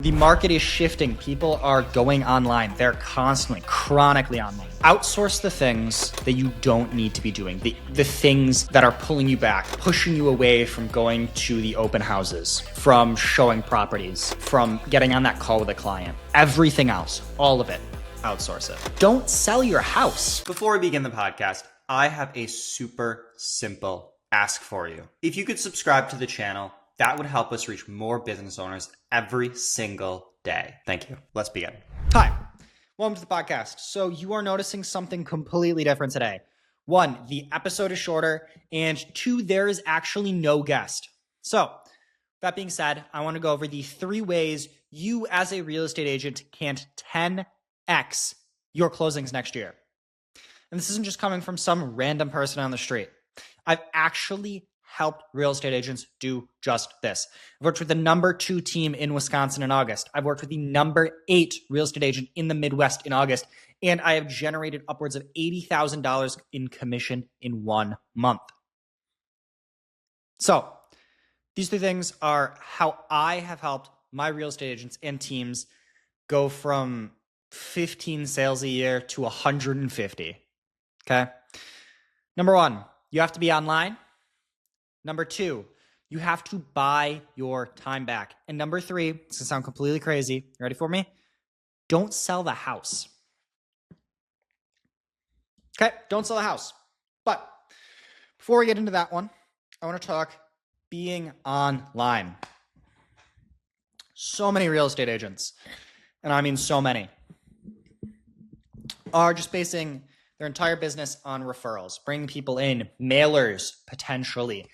The market is shifting. People are going online. They're constantly, chronically online. Outsource the things that you don't need to be doing. The things that are pulling you back, pushing you away from going to the open houses, from showing properties, from getting on that call with a client. Everything else, all of it, outsource it. Don't sell your house. Before we begin the podcast, I have a super simple ask for you. If you could subscribe to the channel, that would help us reach more business owners every single day. Thank you. Let's begin. Hi, welcome to the podcast. So you are noticing something completely different today. One, the episode is shorter, and two, there is actually no guest. So that being said, I want to go over the 3 ways you as a real estate agent can 10x your closings next year. And this isn't just coming from some random person on the street. I've actually helped real estate agents do just this. I've worked with the number 2 team in Wisconsin in August. I've worked with the number 8 real estate agent in the Midwest in August, and I have generated upwards of $80,000 in commission in 1 month. So these 3 things are how I have helped my real estate agents and teams go from 15 sales a year to 150. Okay. Number 1, you have to be online. Number 2, you have to buy your time back. And number 3, this is going to sound completely crazy. You ready for me? Don't sell the house. Okay, don't sell the house. But before we get into that one, I want to talk being online. So many real estate agents, and I mean so many, are just basing their entire business on referrals, bringing people in, mailers, potentially.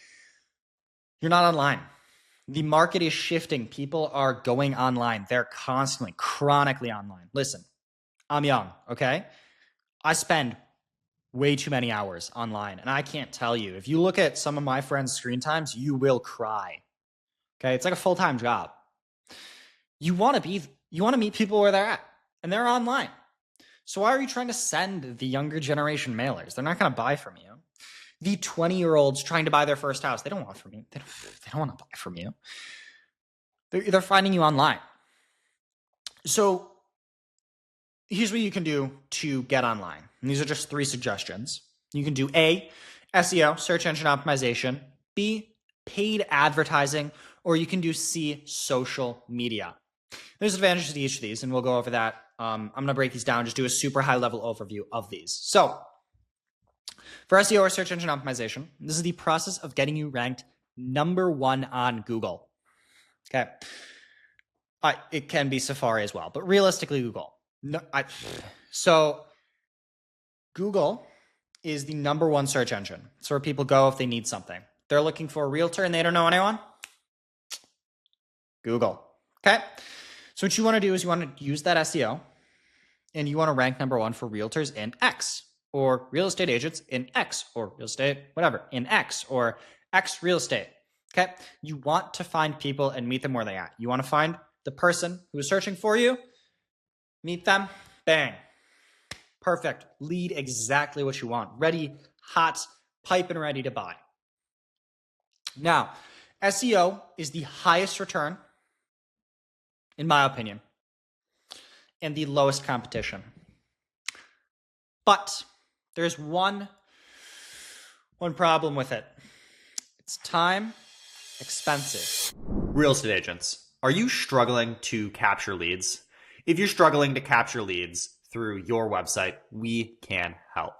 You're not online. The market is shifting. People are going online. They're constantly, chronically online. Listen, I'm young, okay? I spend way too many hours online, and I can't tell you. If you look at some of my friends' screen times, you will cry. Okay? It's like a full-time job. You want to meet people where they're at, and they're online. So why are you trying to send the younger generation mailers? They're not going to buy from you. The 20-year-olds trying to buy their first house, they don't want from you. They don't want to buy from you. They're finding you online. So here's what you can do to get online. And these are just 3 suggestions. You can do A, SEO, search engine optimization, B, paid advertising, or you can do C, social media. There's advantages to each of these, and we'll go over that. I'm going to break these down, just do a super high-level overview of these. So for SEO or search engine optimization, this is the process of getting you ranked number 1 on Google. Okay. It can be Safari as well, but realistically Google. So Google is the number 1 search engine. It's where people go if they need something. They're looking for a realtor and they don't know anyone. Google. Okay. So what you want to do is you want to use that SEO and you want to rank number 1 for realtors in X, or real estate agents in X, or real estate, whatever, in X, or X real estate. Okay. You want to find people and meet them where they're at. You want to find the person who is searching for you, meet them, bang. Perfect. Lead exactly what you want. Ready, hot, piping ready to buy. Now, SEO is the highest return, in my opinion, and the lowest competition. But there's one problem with it. It's time expensive. Real estate agents, are you struggling to capture leads? If you're struggling to capture leads through your website, we can help.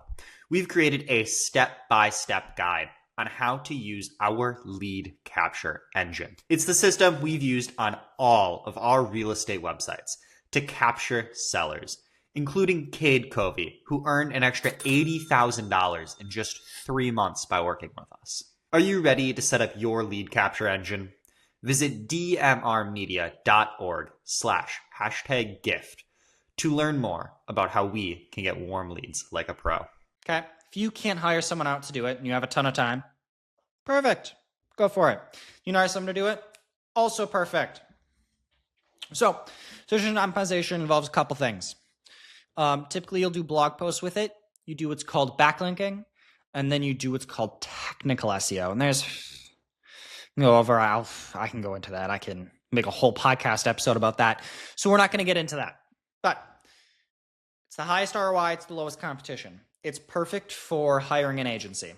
We've created a step-by-step guide on how to use our lead capture engine. It's the system we've used on all of our real estate websites to capture sellers, including Cade Covey, who earned an extra $80,000 in just 3 months by working with us. Are you ready to set up your lead capture engine? Visit dmrmedia.org/#gift to learn more about how we can get warm leads like a pro. Okay. If you can't hire someone out to do it and you have a ton of time, perfect. Go for it. You can hire someone to do it, also perfect. So search engine optimization involves a couple things. Typically, you'll do blog posts with it. You do what's called backlinking, and then you do what's called technical SEO. And there's go over. I can go into that. I can make a whole podcast episode about that. So we're not going to get into that. But it's the highest ROI. It's the lowest competition. It's perfect for hiring an agency.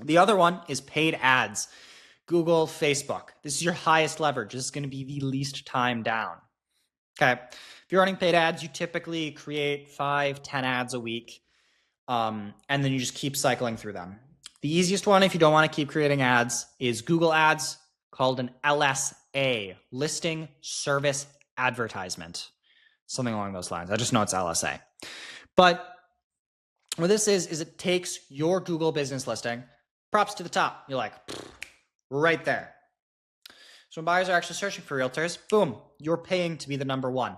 The other one is paid ads. Google, Facebook. This is your highest leverage. This is going to be the least time down. Okay. If you're running paid ads, you typically create 5-10 ads a week. And then you just keep cycling through them. The easiest one, if you don't want to keep creating ads, is Google Ads, called an LSA, Listing Service Advertisement. Something along those lines. I just know it's LSA. But what this is it takes your Google business listing, props to the top. You're like, right there. So when buyers are actually searching for realtors, boom, you're paying to be the number one.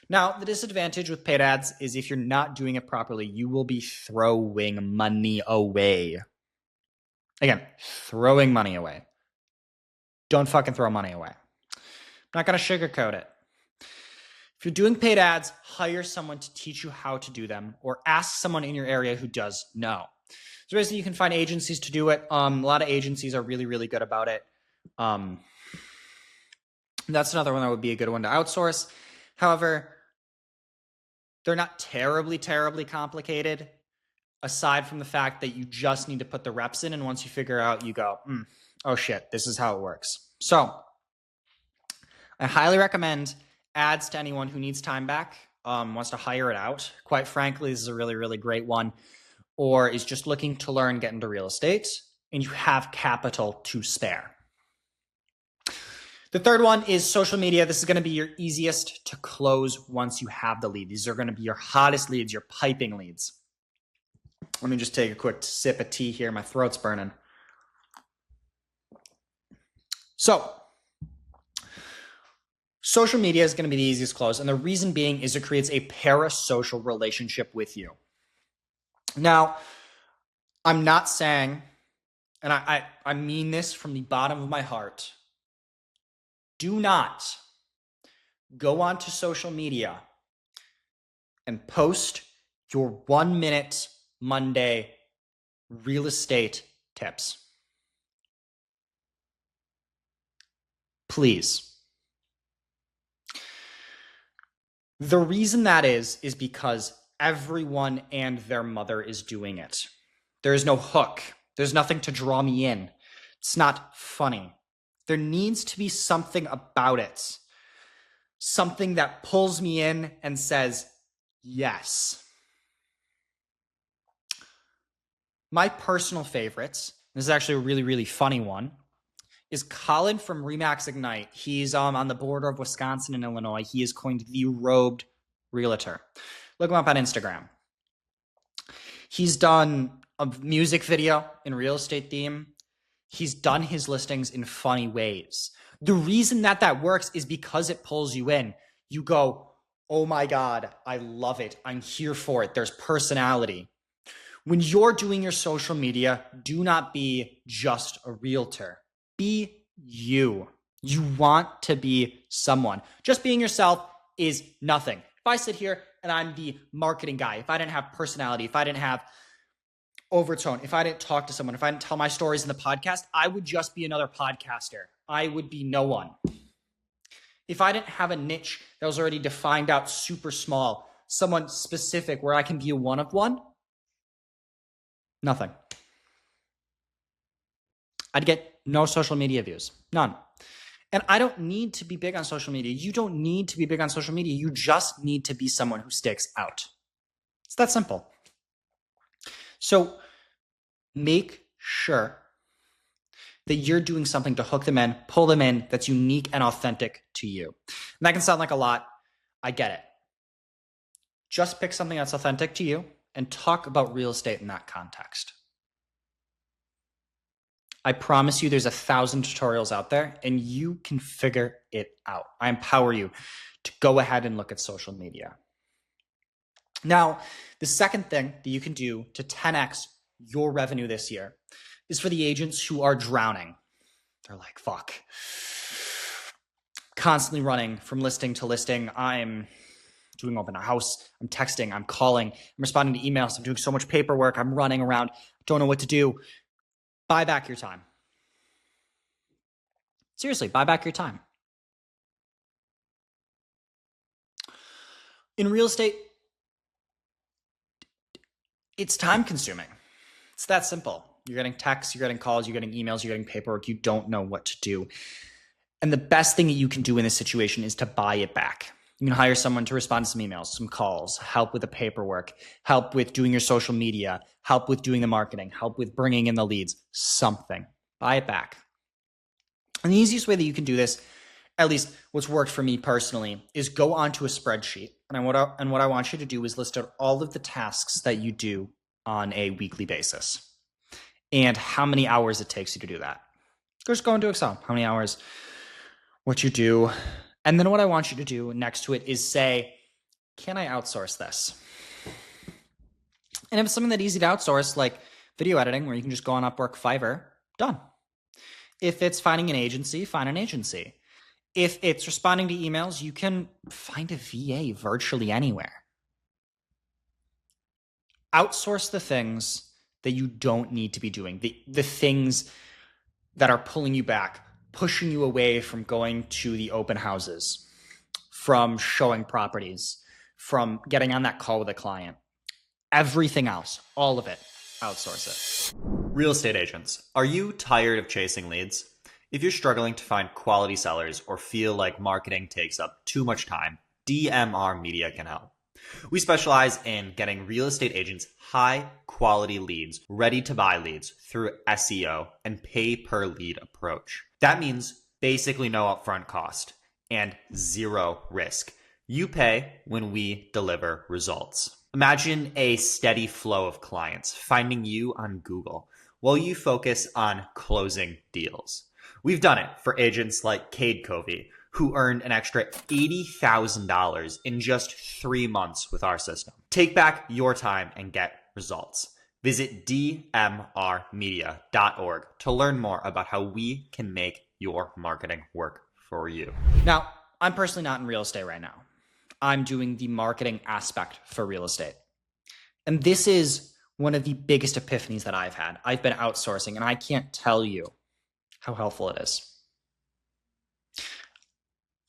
Now, the disadvantage with paid ads is if you're not doing it properly, you will be throwing money away. Again, throwing money away. Don't fucking throw money away. I'm not going to sugarcoat it. If you're doing paid ads, hire someone to teach you how to do them or ask someone in your area who does know. So basically, you can find agencies to do it. A lot of agencies are really, really good about it. That's another one that would be a good one to outsource. However, they're not terribly, terribly complicated, aside from the fact that you just need to put the reps in. And once you figure out, you go, oh shit, this is how it works. So I highly recommend ads to anyone who needs time back, wants to hire it out. Quite frankly, this is a really, really great one. Or is just looking to learn, get into real estate, and you have capital to spare. The third one is social media. This is going to be your easiest to close once you have the lead. These are going to be your hottest leads, your piping leads. Let me just take a quick sip of tea here. My throat's burning. So, social media is going to be the easiest close. And the reason being is it creates a parasocial relationship with you. Now, I'm not saying, and I mean this from the bottom of my heart, do not go onto social media and post your 1-minute Monday real estate tips. Please. The reason that is because everyone and their mother is doing it. There is no hook. There's nothing to draw me in. It's not funny. There needs to be something about it. Something that pulls me in and says, yes. My personal favorites, this is actually a really, really funny one, is Colin from Remax Ignite. He's on the border of Wisconsin and Illinois. He is coined the robed realtor. Look him up on Instagram. He's done a music video in real estate theme. He's done his listings in funny ways. The reason that works is because it pulls you in. You go, oh my God, I love it. I'm here for it. There's personality. When you're doing your social media, do not be just a realtor. Be you. You want to be someone. Just being yourself is nothing. If I sit here and I'm the marketing guy, if I didn't have personality, if I didn't have overtone, if I didn't talk to someone, if I didn't tell my stories in the podcast, I would just be another podcaster. I would be no one. If I didn't have a niche that was already defined out super small, someone specific where I can be a one of one, nothing. I'd get no social media views, none. And I don't need to be big on social media. You don't need to be big on social media. You just need to be someone who sticks out. It's that simple. So make sure that you're doing something to hook them in, pull them in, that's unique and authentic to you. And that can sound like a lot. I get it. Just pick something that's authentic to you and talk about real estate in that context. I promise you there's 1,000 tutorials out there and you can figure it out. I empower you to go ahead and look at social media. Now, the second thing that you can do to 10x your revenue this year is for the agents who are drowning. They're like, fuck. Constantly running from listing to listing. I'm doing open a house. I'm texting. I'm calling. I'm responding to emails. I'm doing so much paperwork. I'm running around. Don't know what to do. Buy back your time. Seriously, buy back your time. In real estate, it's time consuming. It's that simple. You're getting texts, you're getting calls, you're getting emails, you're getting paperwork. You don't know what to do. And the best thing that you can do in this situation is to buy it back. You can hire someone to respond to some emails, some calls, help with the paperwork, help with doing your social media, help with doing the marketing, help with bringing in the leads, something. Buy it back. And the easiest way that you can do this, at least what's worked for me personally, is go onto a spreadsheet. And what I want you to do is list out all of the tasks that you do on a weekly basis and how many hours it takes you to do that. Just go into Excel, how many hours, what you do. And then what I want you to do next to it is say, can I outsource this? And if it's something that's easy to outsource, like video editing, where you can just go on Upwork, Fiverr, done. If it's finding an agency, find an agency. If it's responding to emails, you can find a VA virtually anywhere. Outsource the things that you don't need to be doing, the things that are pulling you back, pushing you away from going to the open houses, from showing properties, from getting on that call with a client. Everything else, all of it, outsource it. Real estate agents, are you tired of chasing leads? If you're struggling to find quality sellers or feel like marketing takes up too much time, DMR Media can help. We specialize in getting real estate agents high quality leads, ready to buy leads through SEO and pay per lead approach. That means basically no upfront cost and zero risk. You pay when we deliver results. Imagine a steady flow of clients finding you on Google while you focus on closing deals. We've done it for agents like Cade Covey, who earned an extra $80,000 in just 3 months with our system. Take back your time and get results. Visit dmrmedia.org to learn more about how we can make your marketing work for you. Now, I'm personally not in real estate right now. I'm doing the marketing aspect for real estate. And this is one of the biggest epiphanies that I've had. I've been outsourcing, and I can't tell you how helpful it is.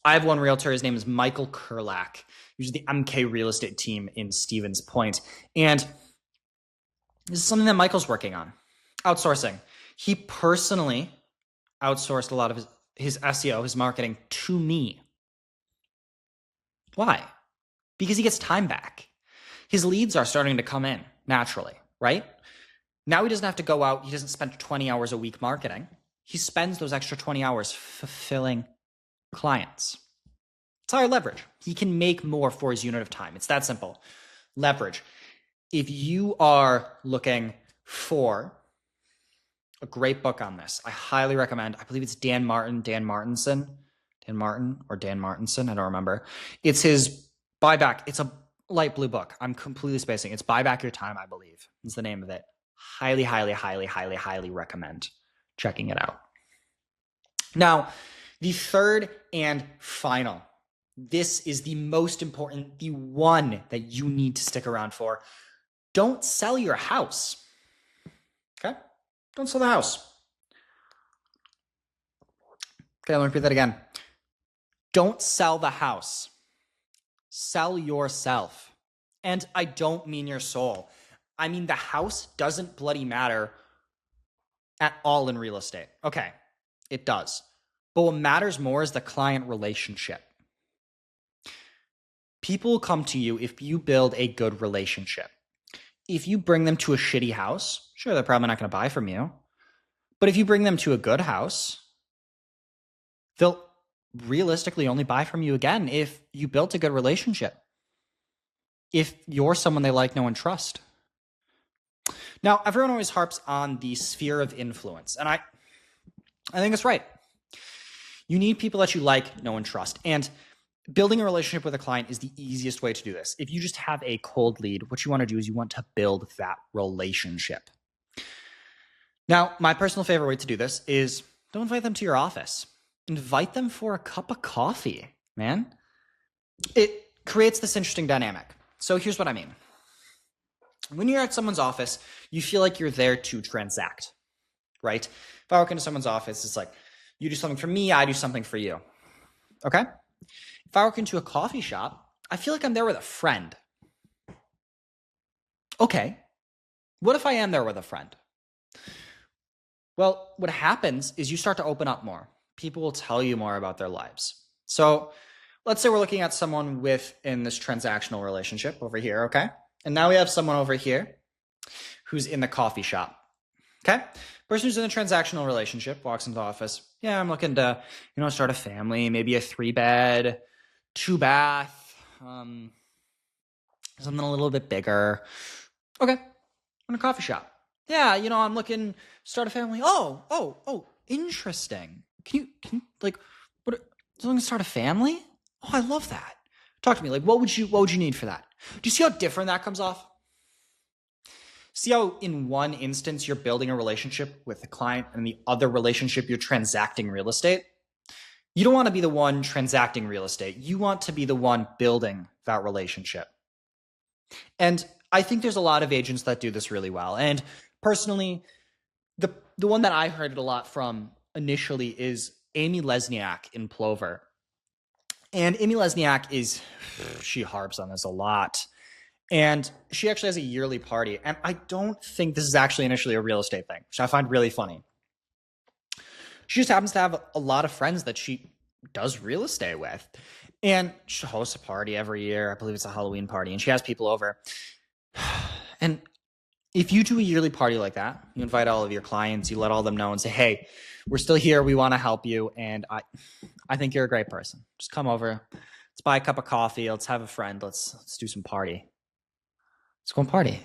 I have one realtor. His name is Michael Kurlak. He's the MK real estate team in Stevens Point. And this is something that Michael's working on, outsourcing. He personally outsourced a lot of his SEO, his marketing, to me. Why? Because he gets time back. His leads are starting to come in naturally, right? Now he doesn't have to go out. He doesn't spend 20 hours a week marketing. He spends those extra 20 hours fulfilling clients. It's higher leverage. He can make more for his unit of time. It's that simple. Leverage. If you are looking for a great book on this, I highly recommend, I believe it's Dan Martinson, I don't remember. It's his Buyback. It's a light blue book. I'm completely spacing. It's Buy Back Your Time, I believe is the name of it. Highly, highly, highly, highly, highly recommend checking it out. Now, the third and final, this is the most important, the one that you need to stick around for. Don't sell your house. Okay? Don't sell the house. Okay, let me repeat that again. Don't sell the house. Sell yourself. And I don't mean your soul. I mean the house doesn't bloody matter at all in real estate. Okay, it does. But what matters more is the client relationship. People will come to you if you build a good relationship. If you bring them to a shitty house, sure, they're probably not going to buy from you. But if you bring them to a good house, they'll realistically only buy from you again if you built a good relationship. If you're someone they like, know, and trust. Now, everyone always harps on the sphere of influence, and I think it's right. You need people that you like, know, and trust. And building a relationship with a client is the easiest way to do this. If you just have a cold lead, what you want to do is you want to build that relationship. Now, my personal favorite way to do this is don't invite them to your office. Invite them for a cup of coffee, man. It creates this interesting dynamic. So here's what I mean. When you're at someone's office, you feel like you're there to transact, right? If I walk into someone's office, it's like, You do something for me, I do something for you. Okay? If I walk into a coffee shop, I feel like I'm there with a friend. Okay. What if I am there with a friend? Well, what happens is you start to open up more. People will tell you more about their lives. So let's say we're looking at someone in this transactional relationship over here, okay? And now we have someone over here who's in the coffee shop, okay? Person who's in a transactional relationship walks into the office. Yeah, I'm looking to, start a family, maybe a 3-bed, 2-bath, something a little bit bigger. Okay, in a coffee shop. Yeah, I'm looking to start a family. Oh, interesting. Can you like, what? Something to start a family? Oh, I love that. Talk to me. Like, what would you need for that? Do you see how different that comes off? See how in one instance you're building a relationship with the client and in the other relationship you're transacting real estate? You don't want to be the one transacting real estate. You want to be the one building that relationship. And I think there's a lot of agents that do this really well. And personally, the one that I heard it a lot from initially is Amy Lesniak in Plover. And Amy Lesniak she harps on this a lot. And she actually has a yearly party. And I don't think this is actually initially a real estate thing, which I find really funny. She just happens to have a lot of friends that she does real estate with. And she hosts a party every year. I believe it's a Halloween party. And she has people over. And if you do a yearly party like that, you invite all of your clients, you let all them know and say, hey, we're still here. We want to help you. And I think you're a great person. Just come over. Let's buy a cup of coffee. Let's have a friend. Let's do some party. Let's go and party.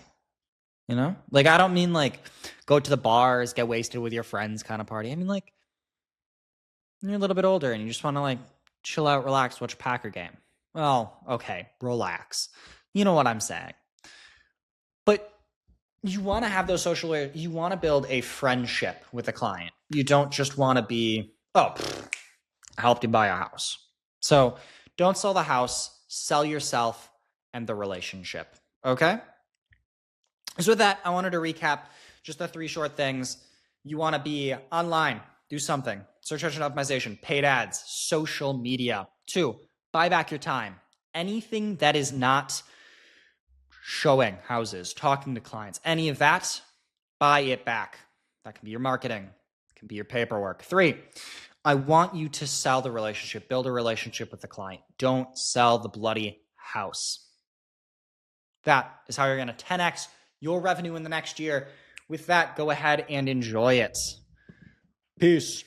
Like, I don't mean like go to the bars, get wasted with your friends kind of party. I mean, like, you're a little bit older and you just want to like chill out, relax, watch a Packer game. Well, okay, relax. You know what I'm saying. But you want to have those you want to build a friendship with a client. You don't just want to be, I helped you buy a house. So don't sell the house, sell yourself and the relationship. Okay? So with that, I wanted to recap just the 3 short things. You want to be online, do something. Search engine optimization, paid ads, social media. 2, buy back your time. Anything that is not showing houses, talking to clients, any of that, buy it back. That can be your marketing. It can be your paperwork. 3, I want you to sell the relationship, build a relationship with the client. Don't sell the bloody house. That is how you're going to 10x your revenue in the next year. With that, go ahead and enjoy it. Peace.